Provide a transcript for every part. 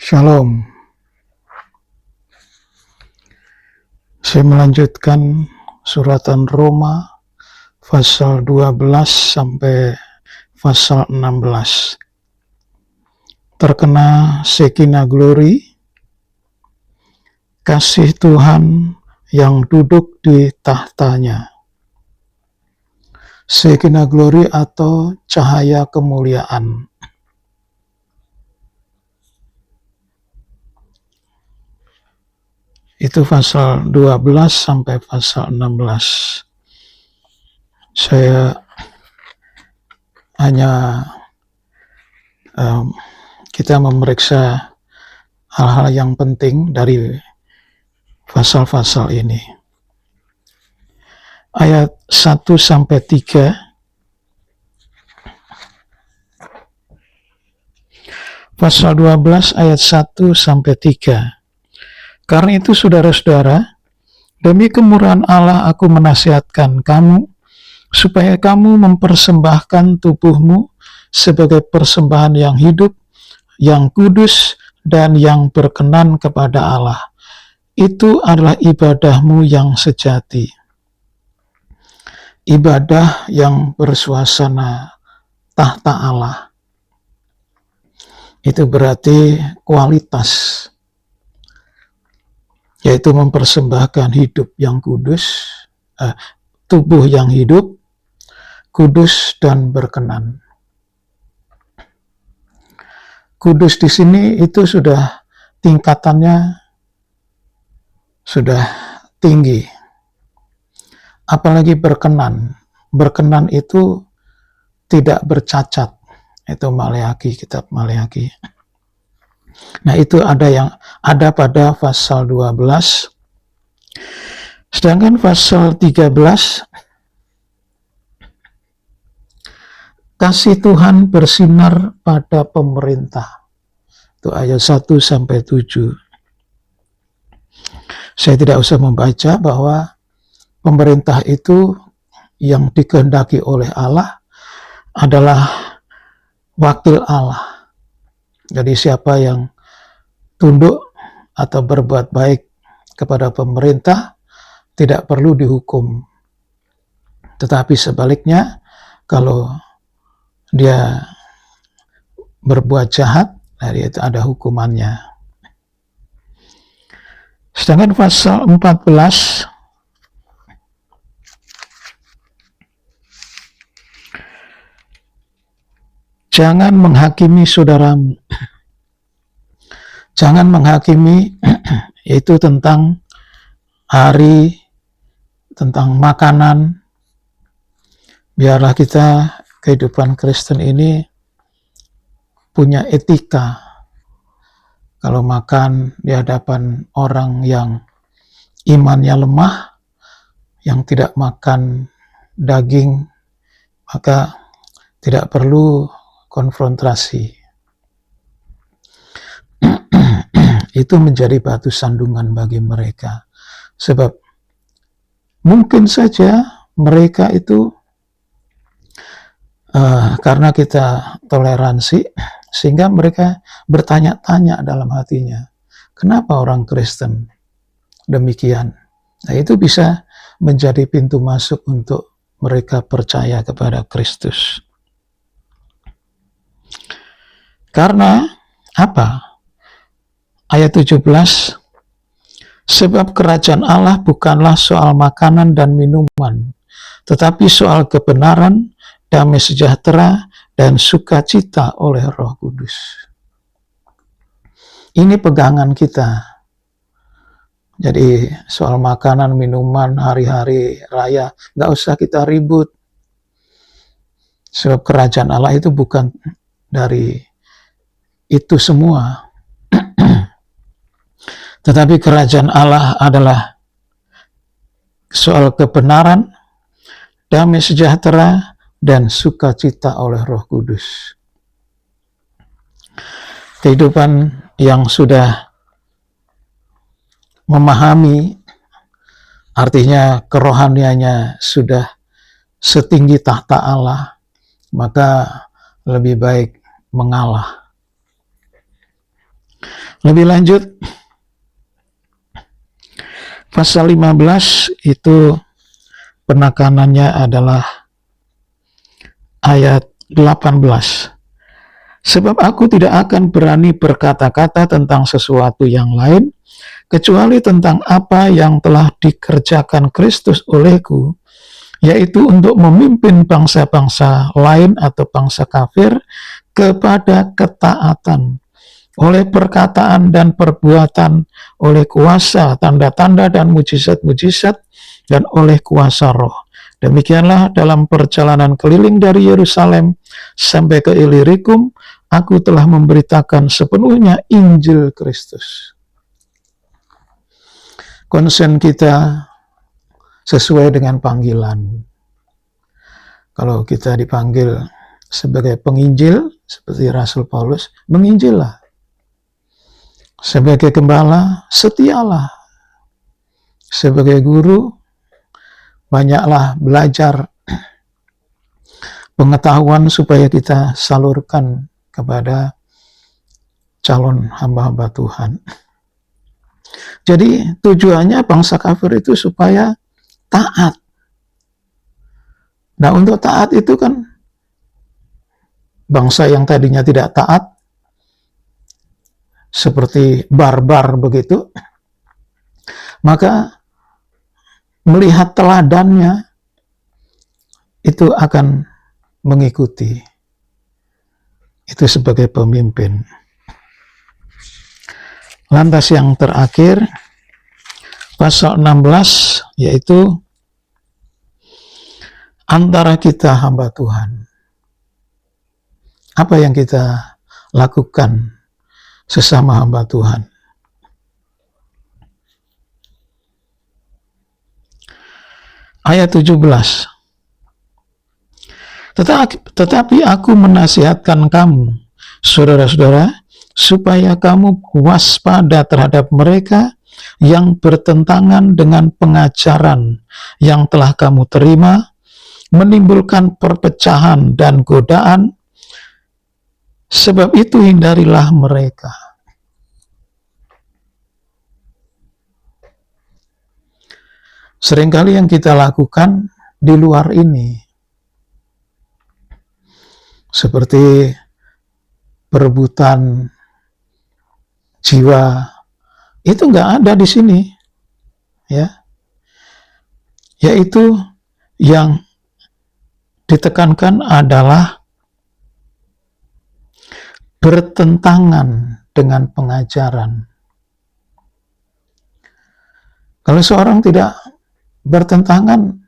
Shalom. Saya melanjutkan suratan Roma pasal 12 sampai pasal 16. Terkena Shekinah Glory, kasih Tuhan yang duduk di tahtanya. Shekinah Glory atau cahaya kemuliaan. Itu pasal 12 sampai pasal 16. Saya hanya kita memeriksa hal-hal yang penting dari pasal-pasal ini. Ayat 1 sampai 3. Pasal 12 ayat 1 sampai 3. Karena itu saudara-saudara, demi kemurahan Allah aku menasihatkan kamu, supaya kamu mempersembahkan tubuhmu sebagai persembahan yang hidup, yang kudus, dan yang berkenan kepada Allah. Itu adalah ibadahmu yang sejati. Ibadah yang bersuasana tahta Allah. Itu berarti kualitas, yaitu mempersembahkan hidup yang kudus, tubuh yang hidup, kudus dan berkenan. Kudus di sini itu sudah tingkatannya sudah tinggi. Apalagi berkenan. Berkenan itu tidak bercacat. Itu Maleakhi, kitab Maleakhi. Nah, itu ada pada pasal 12. Sedangkan pasal 13, kasih Tuhan bersinar pada pemerintah. Itu ayat 1 sampai 7. Saya tidak usah membaca bahwa pemerintah itu yang dikehendaki oleh Allah adalah wakil Allah. Jadi siapa yang tunduk atau berbuat baik kepada pemerintah tidak perlu dihukum. Tetapi sebaliknya, kalau dia berbuat jahat, itu ada hukumannya. Sedangkan pasal 14, jangan menghakimi saudaramu. Jangan menghakimi, yaitu tentang hari, tentang makanan. Biarlah kita, kehidupan Kristen ini punya etika. Kalau makan di hadapan orang yang imannya lemah, yang tidak makan daging, maka tidak perlu konfrontasi. Itu menjadi batu sandungan bagi mereka. Sebab mungkin saja mereka itu karena kita toleransi, sehingga mereka bertanya-tanya dalam hatinya, kenapa orang Kristen demikian? Nah, itu bisa menjadi pintu masuk untuk mereka percaya kepada Kristus. Karena apa? Ayat 17, sebab kerajaan Allah bukanlah soal makanan dan minuman, tetapi soal kebenaran, damai sejahtera, dan sukacita oleh Roh Kudus. Ini pegangan kita. Jadi soal makanan, minuman, hari-hari raya, nggak usah kita ribut. Sebab kerajaan Allah itu bukan dari itu semua. Tetapi kerajaan Allah adalah soal kebenaran, damai sejahtera, dan sukacita oleh Roh Kudus. Kehidupan yang sudah memahami, artinya kerohaniannya sudah setinggi tahta Allah, maka lebih baik mengalah. Lebih lanjut, pasal 15 itu penekanannya adalah ayat 18. Sebab aku tidak akan berani berkata-kata tentang sesuatu yang lain, kecuali tentang apa yang telah dikerjakan Kristus olehku, yaitu untuk memimpin bangsa-bangsa lain atau bangsa kafir kepada ketaatan, oleh perkataan dan perbuatan, oleh kuasa, tanda-tanda dan mujizat-mujizat, dan oleh kuasa roh. Demikianlah dalam perjalanan keliling dari Yerusalem sampai ke Ilirikum, aku telah memberitakan sepenuhnya Injil Kristus. Konsen kita sesuai dengan panggilan. Kalau kita dipanggil sebagai penginjil, seperti Rasul Paulus, menginjillah. Sebagai gembala, setialah. Sebagai guru, banyaklah belajar pengetahuan supaya kita salurkan kepada calon hamba-hamba Tuhan. Jadi tujuannya bangsa kafir itu supaya taat. Nah, untuk taat itu kan bangsa yang tadinya tidak taat, seperti barbar begitu, maka melihat teladannya itu akan mengikuti. Itu sebagai pemimpin. Lantas yang terakhir, pasal 16, yaitu antara kita hamba Tuhan. Apa yang kita lakukan sesama hamba Tuhan? Ayat 17. Tetapi aku menasihatkan kamu, saudara-saudara, supaya kamu waspada terhadap mereka yang bertentangan dengan pengajaran yang telah kamu terima, menimbulkan perpecahan dan godaan, sebab itu hindarilah mereka. Seringkali yang kita lakukan di luar ini, seperti perebutan jiwa, itu nggak ada di sini, ya. Yaitu yang ditekankan adalah bertentangan dengan pengajaran. Kalau seorang tidak bertentangan,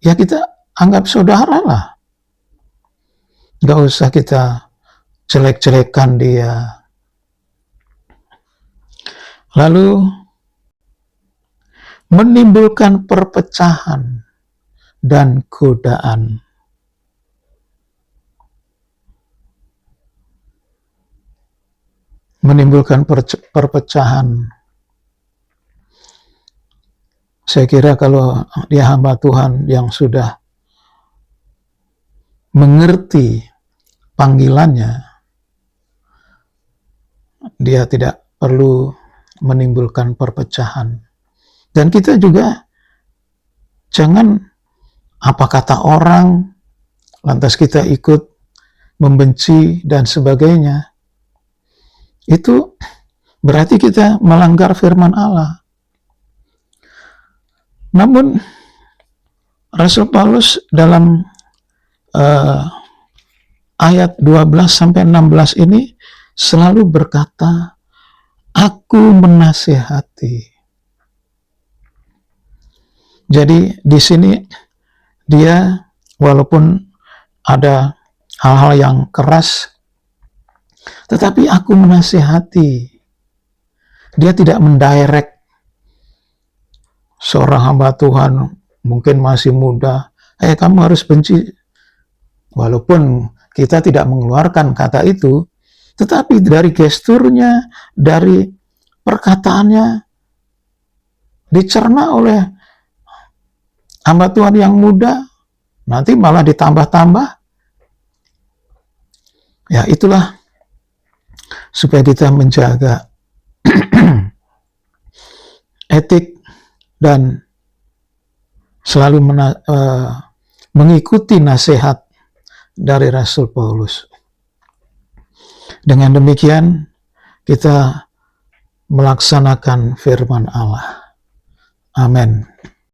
ya kita anggap saudara lah. Nggak usah kita jelek-jelekan dia. Lalu menimbulkan perpecahan dan godaan. Menimbulkan perpecahan. Saya kira kalau dia hamba Tuhan yang sudah mengerti panggilannya, dia tidak perlu menimbulkan perpecahan. Dan kita juga jangan apa kata orang, lantas kita ikut membenci dan sebagainya. Itu berarti kita melanggar firman Allah. Namun Rasul Paulus dalam ayat 12-16 ini selalu berkata, aku menasihati. Jadi di sini dia walaupun ada hal-hal yang keras, tetapi aku menasihati. Dia tidak mendirect seorang hamba Tuhan, mungkin masih muda, kamu harus benci. Walaupun kita tidak mengeluarkan kata itu, tetapi dari gesturnya, dari perkataannya, dicerna oleh hamba Tuhan yang muda, nanti malah ditambah-tambah. Ya itulah supaya kita menjaga etik dan selalu mengikuti nasihat dari Rasul Paulus. Dengan demikian kita melaksanakan firman Allah. Amin.